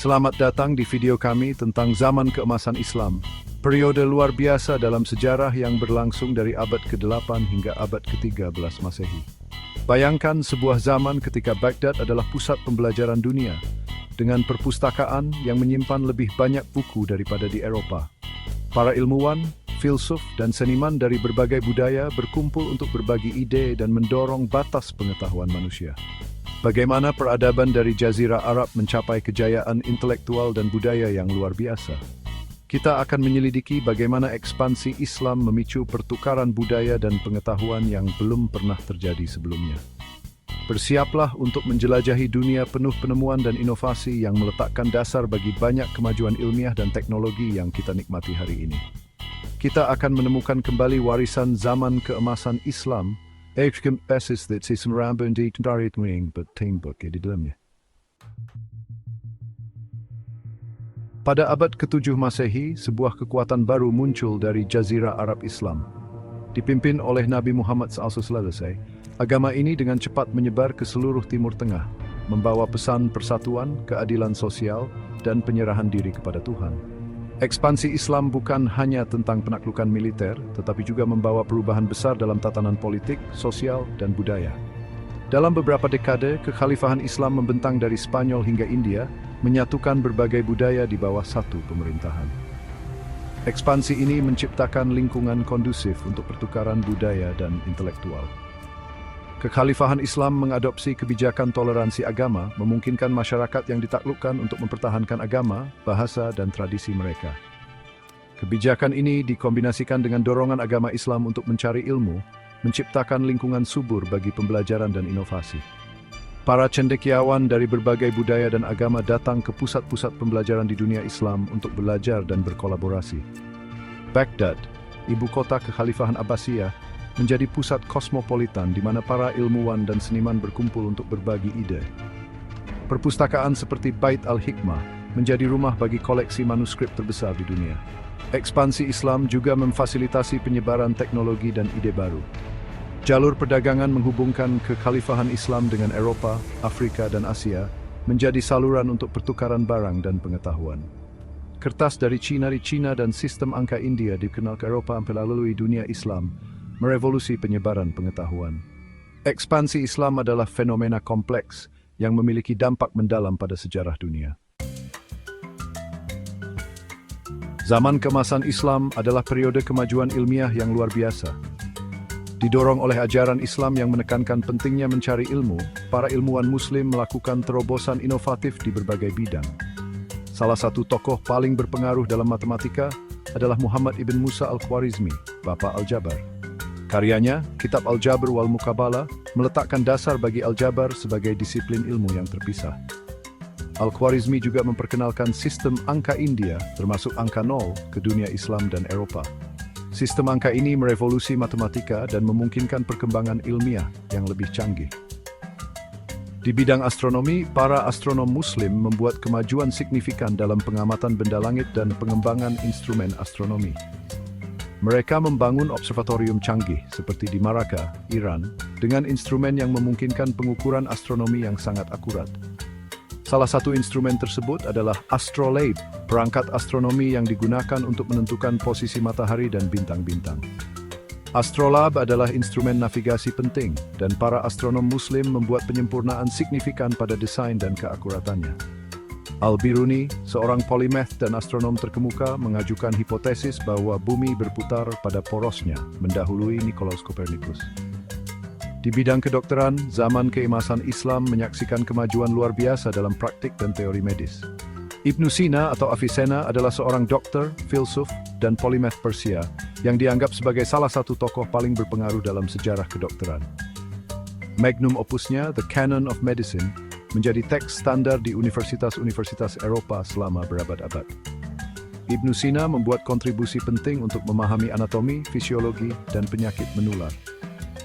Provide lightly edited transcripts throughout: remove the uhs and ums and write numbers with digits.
Selamat datang di video kami tentang zaman keemasan Islam, periode luar biasa dalam sejarah yang berlangsung dari abad ke-8 hingga abad ke-13 Masehi. Bayangkan sebuah zaman ketika Baghdad adalah pusat pembelajaran dunia, dengan perpustakaan yang menyimpan lebih banyak buku daripada di Eropa. Para ilmuwan, filsuf, dan seniman dari berbagai budaya berkumpul untuk berbagi ide dan mendorong batas pengetahuan manusia. Bagaimana peradaban dari Jazirah Arab mencapai kejayaan intelektual dan budaya yang luar biasa? Kita akan menyelidiki bagaimana ekspansi Islam memicu pertukaran budaya dan pengetahuan yang belum pernah terjadi sebelumnya. Bersiaplah untuk menjelajahi dunia penuh penemuan dan inovasi yang meletakkan dasar bagi banyak kemajuan ilmiah dan teknologi yang kita nikmati hari ini. Kita akan menemukan kembali warisan zaman keemasan Islam, pada abad ke-7 Masehi, sebuah kekuatan baru muncul dari Jazirah Arab Islam. Dipimpin oleh Nabi Muhammad SAW, agama ini dengan cepat menyebar ke seluruh Timur Tengah, membawa pesan persatuan, keadilan sosial, dan penyerahan diri kepada Tuhan. Ekspansi Islam bukan hanya tentang penaklukan militer, tetapi juga membawa perubahan besar dalam tatanan politik, sosial, dan budaya. Dalam beberapa dekade, kekhalifahan Islam membentang dari Spanyol hingga India, menyatukan berbagai budaya di bawah satu pemerintahan. Ekspansi ini menciptakan lingkungan kondusif untuk pertukaran budaya dan intelektual. Kekhalifahan Islam mengadopsi kebijakan toleransi agama, memungkinkan masyarakat yang ditaklukkan untuk mempertahankan agama, bahasa, dan tradisi mereka. Kebijakan ini dikombinasikan dengan dorongan agama Islam untuk mencari ilmu, menciptakan lingkungan subur bagi pembelajaran dan inovasi. Para cendekiawan dari berbagai budaya dan agama datang ke pusat-pusat pembelajaran di dunia Islam untuk belajar dan berkolaborasi. Baghdad, ibu kota kekhalifahan Abbasiyah, menjadi pusat kosmopolitan di mana para ilmuwan dan seniman berkumpul untuk berbagi ide. Perpustakaan seperti Bait al-Hikmah menjadi rumah bagi koleksi manuskrip terbesar di dunia. Ekspansi Islam juga memfasilitasi penyebaran teknologi dan ide baru. Jalur perdagangan menghubungkan kekhalifahan Islam dengan Eropa, Afrika, dan Asia menjadi saluran untuk pertukaran barang dan pengetahuan. Kertas dari Cina dan sistem angka India dikenal ke Eropa melalui dunia Islam, merevolusi penyebaran pengetahuan. Ekspansi Islam adalah fenomena kompleks yang memiliki dampak mendalam pada sejarah dunia. Zaman keemasan Islam adalah periode kemajuan ilmiah yang luar biasa. Didorong oleh ajaran Islam yang menekankan pentingnya mencari ilmu, para ilmuwan Muslim melakukan terobosan inovatif di berbagai bidang. Salah satu tokoh paling berpengaruh dalam matematika adalah Muhammad ibn Musa al-Khwarizmi, Bapa Aljabar. Karyanya, Kitab Al-Jabr wal Muqabalah, meletakkan dasar bagi aljabar sebagai disiplin ilmu yang terpisah. Al-Khwarizmi juga memperkenalkan sistem angka India, termasuk angka 0, ke dunia Islam dan Eropa. Sistem angka ini merevolusi matematika dan memungkinkan perkembangan ilmiah yang lebih canggih. Di bidang astronomi, para astronom Muslim membuat kemajuan signifikan dalam pengamatan benda langit dan pengembangan instrumen astronomi. Mereka membangun observatorium canggih seperti di Maraka, Iran, dengan instrumen yang memungkinkan pengukuran astronomi yang sangat akurat. Salah satu instrumen tersebut adalah astrolabe, perangkat astronomi yang digunakan untuk menentukan posisi matahari dan bintang-bintang. Astrolabe adalah instrumen navigasi penting, dan para astronom Muslim membuat penyempurnaan signifikan pada desain dan keakuratannya. Al-Biruni, seorang polimath dan astronom terkemuka, mengajukan hipotesis bahwa bumi berputar pada porosnya, mendahului Nikolaus Kopernikus. Di bidang kedokteran, zaman keemasan Islam menyaksikan kemajuan luar biasa dalam praktik dan teori medis. Ibnu Sina atau Avicenna adalah seorang dokter, filsuf, dan polimath Persia yang dianggap sebagai salah satu tokoh paling berpengaruh dalam sejarah kedokteran. Magnum opusnya, The Canon of Medicine, menjadi teks standar di universitas-universitas Eropa selama berabad-abad. Ibnu Sina membuat kontribusi penting untuk memahami anatomi, fisiologi, dan penyakit menular.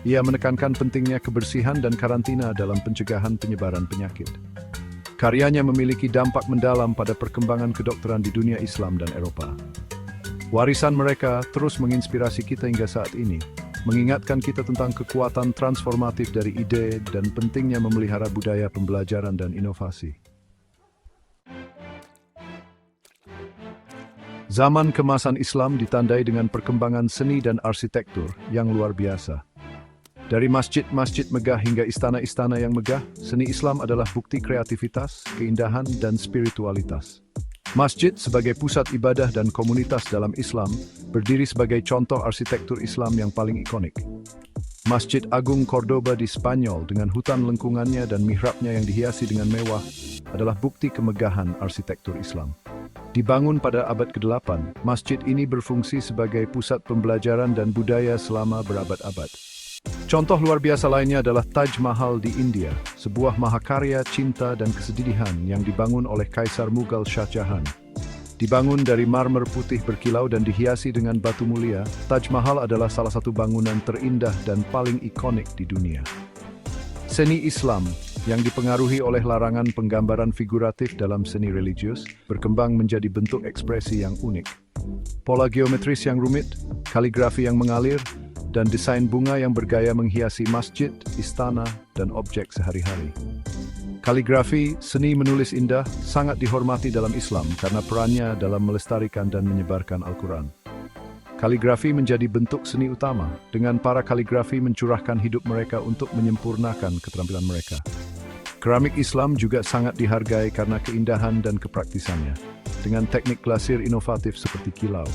Ia menekankan pentingnya kebersihan dan karantina dalam pencegahan penyebaran penyakit. Karyanya memiliki dampak mendalam pada perkembangan kedokteran di dunia Islam dan Eropa. Warisan mereka terus menginspirasi kita hingga saat ini, mengingatkan kita tentang kekuatan transformatif dari ide dan pentingnya memelihara budaya pembelajaran dan inovasi. Zaman kemasan Islam ditandai dengan perkembangan seni dan arsitektur yang luar biasa. Dari masjid-masjid megah hingga istana-istana yang megah, seni Islam adalah bukti kreativitas, keindahan, dan spiritualitas. Masjid sebagai pusat ibadah dan komunitas dalam Islam berdiri sebagai contoh arsitektur Islam yang paling ikonik. Masjid Agung Cordoba di Spanyol dengan hutan lengkungannya dan mihrabnya yang dihiasi dengan mewah adalah bukti kemegahan arsitektur Islam. Dibangun pada abad ke-8, masjid ini berfungsi sebagai pusat pembelajaran dan budaya selama berabad-abad. Contoh luar biasa lainnya adalah Taj Mahal di India, sebuah mahakarya cinta dan kesedihan yang dibangun oleh Kaisar Mughal Shah Jahan. Dibangun dari marmer putih berkilau dan dihiasi dengan batu mulia, Taj Mahal adalah salah satu bangunan terindah dan paling ikonik di dunia. Seni Islam yang dipengaruhi oleh larangan penggambaran figuratif dalam seni religius berkembang menjadi bentuk ekspresi yang unik. Pola geometris yang rumit, kaligrafi yang mengalir, dan desain bunga yang bergaya menghiasi masjid, istana, dan objek sehari-hari. Kaligrafi, seni menulis indah, sangat dihormati dalam Islam karena perannya dalam melestarikan dan menyebarkan Al-Quran. Kaligrafi menjadi bentuk seni utama, dengan para kaligrafi mencurahkan hidup mereka untuk menyempurnakan keterampilan mereka. Keramik Islam juga sangat dihargai karena keindahan dan kepraktisannya, dengan teknik glasir inovatif seperti kilau.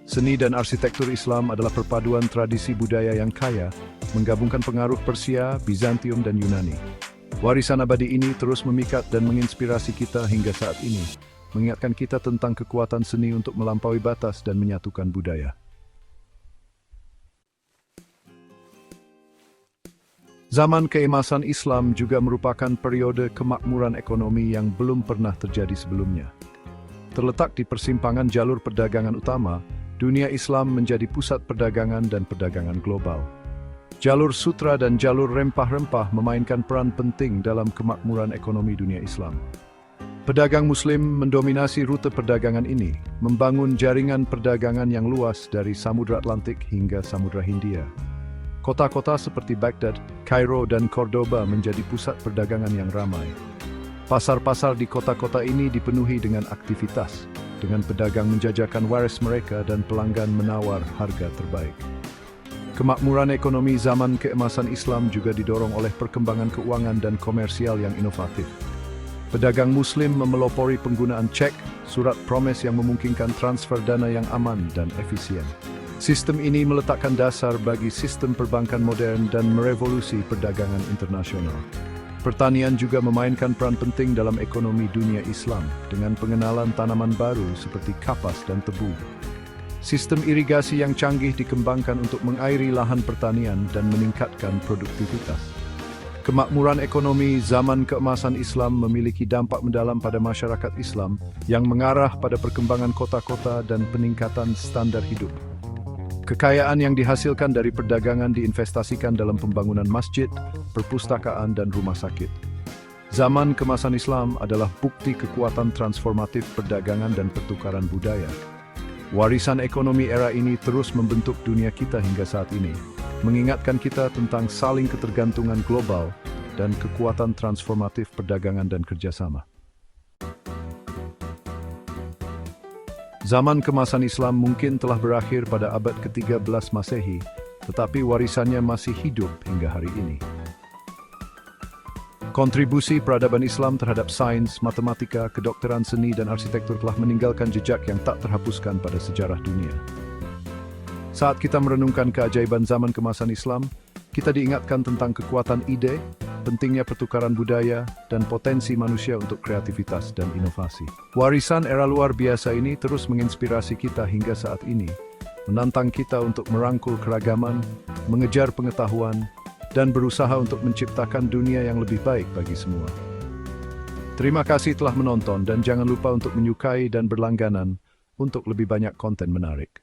Seni dan arsitektur Islam adalah perpaduan tradisi budaya yang kaya, menggabungkan pengaruh Persia, Bizantium, dan Yunani. Warisan abadi ini terus memikat dan menginspirasi kita hingga saat ini, mengingatkan kita tentang kekuatan seni untuk melampaui batas dan menyatukan budaya. Zaman keemasan Islam juga merupakan periode kemakmuran ekonomi yang belum pernah terjadi sebelumnya. Terletak di persimpangan jalur perdagangan utama, dunia Islam menjadi pusat perdagangan dan perdagangan global. Jalur sutra dan jalur rempah-rempah memainkan peran penting dalam kemakmuran ekonomi dunia Islam. Pedagang Muslim mendominasi rute perdagangan ini, membangun jaringan perdagangan yang luas dari Samudra Atlantik hingga Samudra Hindia. Kota-kota seperti Baghdad, Kairo, dan Cordoba menjadi pusat perdagangan yang ramai. Pasar-pasar di kota-kota ini dipenuhi dengan aktivitas, dengan pedagang menjajakan wares mereka dan pelanggan menawar harga terbaik. Kemakmuran ekonomi zaman keemasan Islam juga didorong oleh perkembangan keuangan dan komersial yang inovatif. Pedagang Muslim memelopori penggunaan cek, surat promes yang memungkinkan transfer dana yang aman dan efisien. Sistem ini meletakkan dasar bagi sistem perbankan modern dan merevolusi perdagangan internasional. Pertanian juga memainkan peran penting dalam ekonomi dunia Islam dengan pengenalan tanaman baru seperti kapas dan tebu. Sistem irigasi yang canggih dikembangkan untuk mengairi lahan pertanian dan meningkatkan produktivitas. Kemakmuran ekonomi zaman keemasan Islam memiliki dampak mendalam pada masyarakat Islam yang mengarah pada perkembangan kota-kota dan peningkatan standar hidup. Kekayaan yang dihasilkan dari perdagangan diinvestasikan dalam pembangunan masjid, perpustakaan, dan rumah sakit. Zaman kemasan Islam adalah bukti kekuatan transformatif perdagangan dan pertukaran budaya. Warisan ekonomi era ini terus membentuk dunia kita hingga saat ini, mengingatkan kita tentang saling ketergantungan global dan kekuatan transformatif perdagangan dan kerjasama. Zaman kemasan Islam mungkin telah berakhir pada abad ke-13 Masehi, tetapi warisannya masih hidup hingga hari ini. Kontribusi peradaban Islam terhadap sains, matematika, kedokteran, seni, dan arsitektur telah meninggalkan jejak yang tak terhapuskan pada sejarah dunia. Saat kita merenungkan keajaiban zaman kemasan Islam, kita diingatkan tentang kekuatan ide, pentingnya pertukaran budaya, dan potensi manusia untuk kreativitas dan inovasi. Warisan era luar biasa ini terus menginspirasi kita hingga saat ini, menantang kita untuk merangkul keragaman, mengejar pengetahuan, dan berusaha untuk menciptakan dunia yang lebih baik bagi semua. Terima kasih telah menonton dan jangan lupa untuk menyukai dan berlangganan untuk lebih banyak konten menarik.